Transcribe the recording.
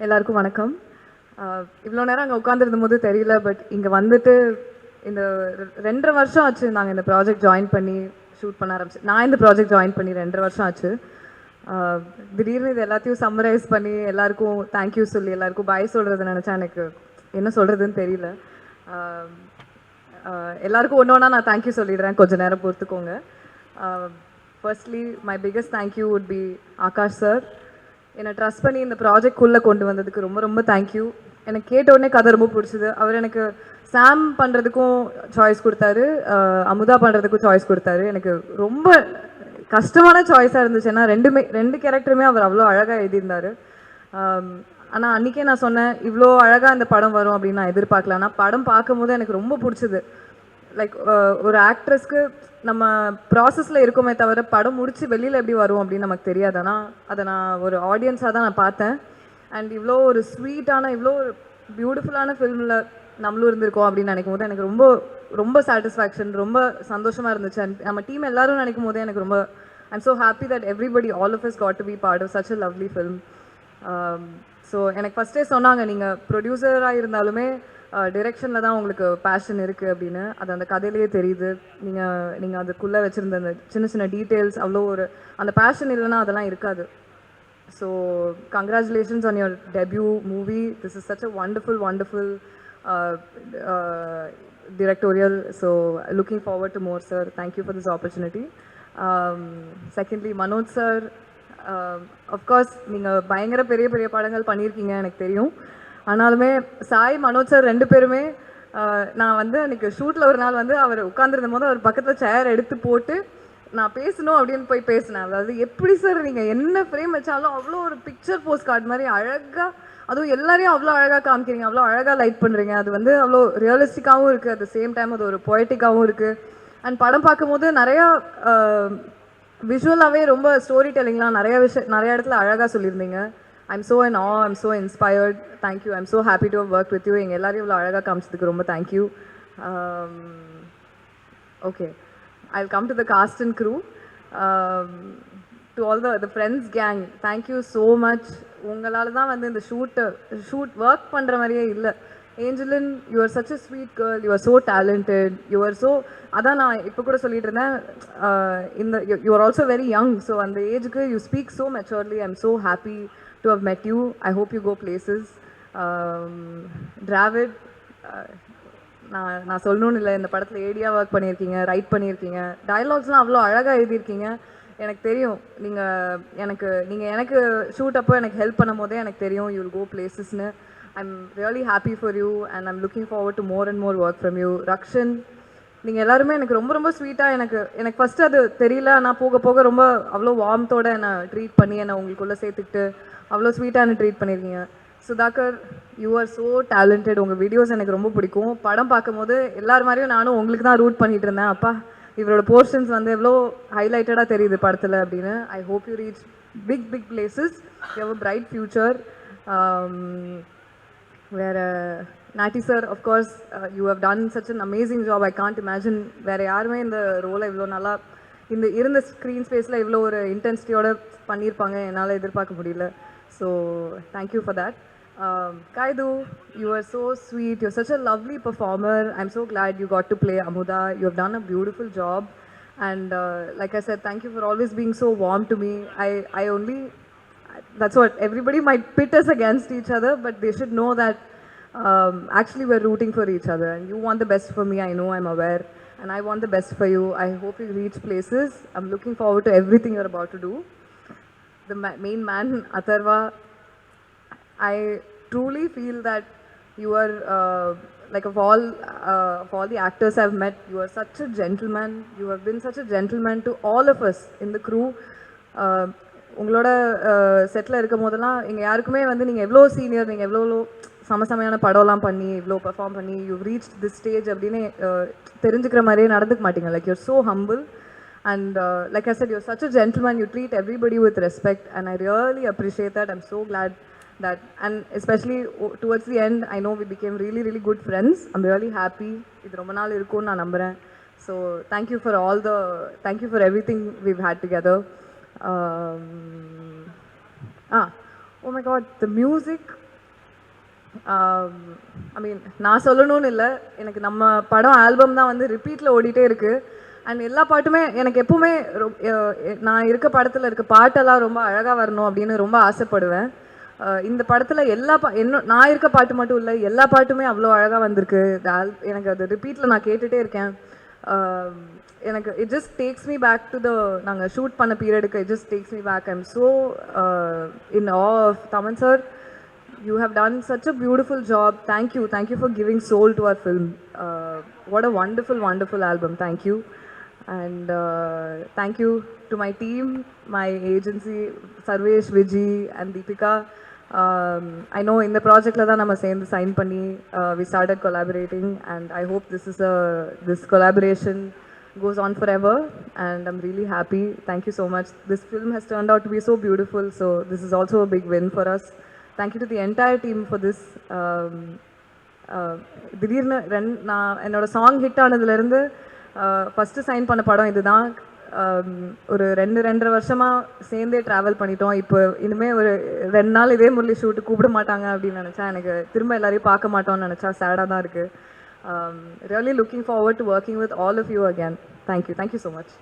எல்லாருக்கும் வணக்கம். இவ்வளோ நேரம் அங்கே உட்காந்துருந்தபோது தெரியல, பட் இங்கே வந்துட்டு இந்த 2.5 வருஷம் ஆச்சு நாங்கள் இந்த ப்ராஜெக்ட் ஜாயின் பண்ணி ஷூட் பண்ண ஆரம்பிச்சு. நான் இந்த ப்ராஜெக்ட் ஜாயின் பண்ணி 2.5 வருஷம் ஆச்சு. திடீர்னு இது எல்லாத்தையும் சம்மரைஸ் பண்ணி எல்லாருக்கும் தேங்க்யூ சொல்லி எல்லாருக்கும் பாய் சொல்கிறது நினச்சா எனக்கு என்ன சொல்கிறதுன்னு தெரியல. எல்லாருக்கும் ஒன்று ஒன்றா நான் தேங்க்யூ சொல்லிடுறேன், கொஞ்சம் நேரம் பொறுத்துக்கோங்க. Firstly my biggest thank you would be Akash sir. என்னை ட்ரஸ்ட் பண்ணி இந்த ப்ராஜெக்ட்குள்ளே கொண்டு வந்ததுக்கு ரொம்ப ரொம்ப தேங்க்யூ. எனக்கு கேட்ட உடனே கதை ரொம்ப பிடிச்சிது. அவர் எனக்கு சாம் பண்ணுறதுக்கும் சாய்ஸ் கொடுத்தாரு, அமுதா பண்ணுறதுக்கும் சாய்ஸ் கொடுத்தாரு. எனக்கு ரொம்ப கஷ்டமான சாய்ஸாக இருந்துச்சு, ஏன்னா ரெண்டு கேரக்டருமே அவர் அவ்வளோ அழகாக எழுதியிருந்தார். ஆனால் அன்றைக்கே நான் சொன்னேன், இவ்வளோ அழகாக இந்த படம் வரும் அப்படின்னு நான் எதிர்பார்க்கல. ஆனால் படம் பார்க்கும்போது எனக்கு ரொம்ப பிடிச்சிது. லைக் ஒரு ஆக்ட்ரஸ்க்கு நம்ம ப்ராசஸில் இருக்கோமே தவிர படம் முடித்து வெளியில் எப்படி வரும் அப்படின்னு நமக்கு தெரியாது. ஆனால் அதை நான் ஒரு ஆடியன்ஸாக தான் நான் பார்த்தேன். அண்ட் இவ்வளோ ஒரு ஸ்வீட்டான இவ்வளோ ஒரு பியூட்டிஃபுல்லான ஃபில்மில் நம்மளும் இருந்திருக்கோம் அப்படின்னு நினைக்கும் போது எனக்கு ரொம்ப ரொம்ப சாட்டிஸ்ஃபேக்ஷன், ரொம்ப சந்தோஷமாக இருந்துச்சு. அண்ட் நம்ம டீம் எல்லோரும் நினைக்கும் போதே எனக்கு ரொம்ப I'm so happy that everybody all of us got to be part of such a lovely film. So எனக்கு ஃபஸ்ட்டே சொன்னாங்க, நீங்கள் ப்ரொடியூசராக இருந்தாலுமே டிரெக்ஷனில் தான் உங்களுக்கு பேஷன் இருக்குது அப்படின்னு. அது அந்த கதையிலேயே தெரியுது. நீங்கள் அதுக்குள்ளே வச்சுருந்த அந்த சின்ன சின்ன டீட்டெயில்ஸ், அவ்வளோ ஒரு அந்த பேஷன் இல்லைன்னா அதெல்லாம் இருக்காது. So congratulations on your debut movie. This is such a wonderful directorial. So looking forward to more, sir. Thank you for this opportunity. Secondly, Manoj sir, of course நீங்கள் பயங்கர பெரிய பெரிய படங்கள் பண்ணியிருக்கீங்க எனக்கு தெரியும். ஆனாலுமே சாய், மனோஜ் சார் 2 பேருமே நான் வந்து அன்றைக்கி ஷூட்டில் ஒரு நாள் வந்து அவர் உட்காந்துருந்த போது அவர் பக்கத்தில் சேர் எடுத்து போட்டு நான் பேசணும் அப்படின்னு போய் பேசினேன். அதாவது எப்படி சார் நீங்கள் என்ன ஃப்ரேம் வச்சாலும் அவ்வளோ ஒரு பிக்சர் போஸ்ட் கார்டு மாதிரி அழகாக, அதுவும் எல்லாரையும் அவ்வளோ அழகாக காமிக்கிறீங்க, அவ்வளோ அழகாக லைட் பண்ணுறீங்க. அது வந்து அவ்வளோ ரியலிஸ்டிக்காகவும் இருக்குது, அட் த சேம் டைம் அது ஒரு பொயட்டிக்காகவும் இருக்குது. அண்ட் படம் பார்க்கும்போது நிறையா விஷுவலாகவே ரொம்ப ஸ்டோரி டெல்லிங்லாம் நிறைய இடத்துல அழகாக சொல்லியிருந்தீங்க. I'm so in awe, I'm so inspired. Thank you. I'm so happy to have worked with you. எங்கள் எல்லாரையும் இவ்வளோ அழகாக காமிச்சதுக்கு ரொம்ப thank you. Okay, I'll come to the cast and crew. To all the friends gang, thank you so much. உங்களால் தான் வந்து இந்த shoot work பண்ணுற மாதிரியே இல்லை. Angeline, you are such a sweet girl, you are so talented, you are so, அதான் நான் இப்போ கூட சொல்லிட்டு இருந்தேன், you are also very young, so அந்த ஏஜுக்கு you speak so maturely. I'm so happy to have met you. I hope you go places. Dravid, நான் சொல்லணும்னு இல்லை, இந்த படத்தில் ஏடியாக ஒர்க் பண்ணியிருக்கீங்க, ரைட் பண்ணியிருக்கீங்க, டயலாக்ஸ்லாம் அவ்வளோ அழகாக எழுதியிருக்கீங்க. எனக்கு தெரியும் நீங்கள் எனக்கு ஷூட் அப்போ எனக்கு ஹெல்ப் பண்ணும் போதே எனக்கு தெரியும் you will go placesன்னு. I'm really happy for you and I'm looking forward to more and more work from you. Rakshan, நீங்கள் எல்லாருமே எனக்கு ரொம்ப ரொம்ப ஸ்வீட்டாக, எனக்கு ஃபஸ்ட்டு அது தெரியல, ஆனால் போக போக ரொம்ப அவ்வளோ வார்ம்த்தோடு என்னை ட்ரீட் பண்ணி என்னை உங்களுக்குள்ளே சேர்த்துக்கிட்டு அவ்வளோ ஸ்வீட்டாக என்னை ட்ரீட் பண்ணியிருக்கீங்க. Sudhakar, you are so talented. உங்கள் வீடியோஸ் எனக்கு ரொம்ப பிடிக்கும். படம் பார்க்கும்போது எல்லார் மாதிரியும் நானும் உங்களுக்கு தான் ரூட் பண்ணிகிட்டு இருந்தேன். அப்பா, இவரோட போர்ஷன்ஸ் வந்து எவ்வளோ ஹைலைட்டடாக தெரியுது படத்தில் அப்படின்னு. I hope you reach big places. You have a bright future. வேறு நாட்டி sir, of course you have done such an amazing job. I can't imagine வேறு யாருமே இந்த ரோலை இவ்வளோ நல்லா இருந்த ஸ்க்ரீன் ஸ்பேஸில் இவ்வளோ ஒரு இன்டென்சிட்டியோடு பண்ணியிருப்பாங்க என்னால் எதிர்பார்க்க முடியல. So thank you for that. Kaidu, you are so sweet. You're such a lovely performer. I'm so glad you got to play Amuda. You have done a beautiful job. And like I said, thank you for always being so warm to me. That's what everybody might pit us against each other, but they should know that actually we're rooting for each other. And you want the best for me, I know, I'm aware. And I want the best for you. I hope you reach places. I'm looking forward to everything you're about to do. The main man, Atharva, I truly feel that you are like of all the actors I've met, you are such a gentleman. You have been such a gentleman to all of us in the crew. உங்களோட settle இருக்கும் போதெல்லாம் எங்கள் யாருக்குமே வந்து நீங்கள் எவ்வளோ senior, நீங்கள் எவ்வளோ சமசமையான படம்லாம் பண்ணி இவ்வளோ பெர்ஃபார்ம் பண்ணி யூ ரீச் திஸ் ஸ்டேஜ் அப்படின்னு தெரிஞ்சுக்கிற மாதிரியே நடந்துக்க மாட்டீங்க. Like you're so humble. And like I said, you're such a gentleman. You treat everybody with respect, and I really appreciate that. I'm so glad that, and especially towards the end, I know we became really, really good friends. I'm really happy. Idu romba naal irukonu na namburen. So thank you for everything we've had together. Oh my God, the music ஐ மீன் நான் சொல்லணும்னு இல்லை, எனக்கு நம்ம படம் album தான் வந்து ரிப்பீட்டில் ஓடிட்டே இருக்குது. அண்ட் எல்லா பாட்டுமே எனக்கு எப்பவுமே நான் இருக்க படத்தில் இருக்க பாட்டெல்லாம் ரொம்ப அழகாக வரணும் அப்படின்னு ரொம்ப ஆசைப்படுவேன். இந்த படத்தில் நான் இருக்க பாட்டு மட்டும் இல்லை, எல்லா பாட்டுமே அவ்வளோ அழகாக வந்திருக்கு. எனக்கு அது ரிப்பீட்டில் நான் கேட்டுகிட்டே இருக்கேன். எனக்கு it just takes me back to நாங்கள் ஷூட் பண்ண பீரியடுக்கு. It just takes me back. I am so in awe of Thaman sir. You have done such a beautiful job. Thank you for giving soul to our film. What a wonderful album. Thank you. And thank you to my team, my agency, Sarvesh, Viji and Deepika. I know in the project la da nama சேர்ந்து sign பண்ணி we started collaborating, and I hope this collaboration goes on forever, and I'm really happy. Thank you so much. This film has turned out to be so beautiful, so this is also a big win for us. Thank you to the entire team for this. திடீர்னு நான் என்னோட song hit ஆனதுலேருந்து first sign பண்ண படம் இதுதான். ஒரு 2.5 வருஷமாக சேர்ந்தே travel பண்ணிட்டோம். இப்போ இனிமேல் ஒரு 2 நாள் இதே முரளி ஷூட்டு கூப்பிட மாட்டாங்க அப்படின்னு நினச்சா, எனக்கு திரும்ப எல்லாரையும் பார்க்க மாட்டோம்னு நினச்சா சேடாக தான் இருக்குது. Really looking forward to working with all of you again. Thank you so much.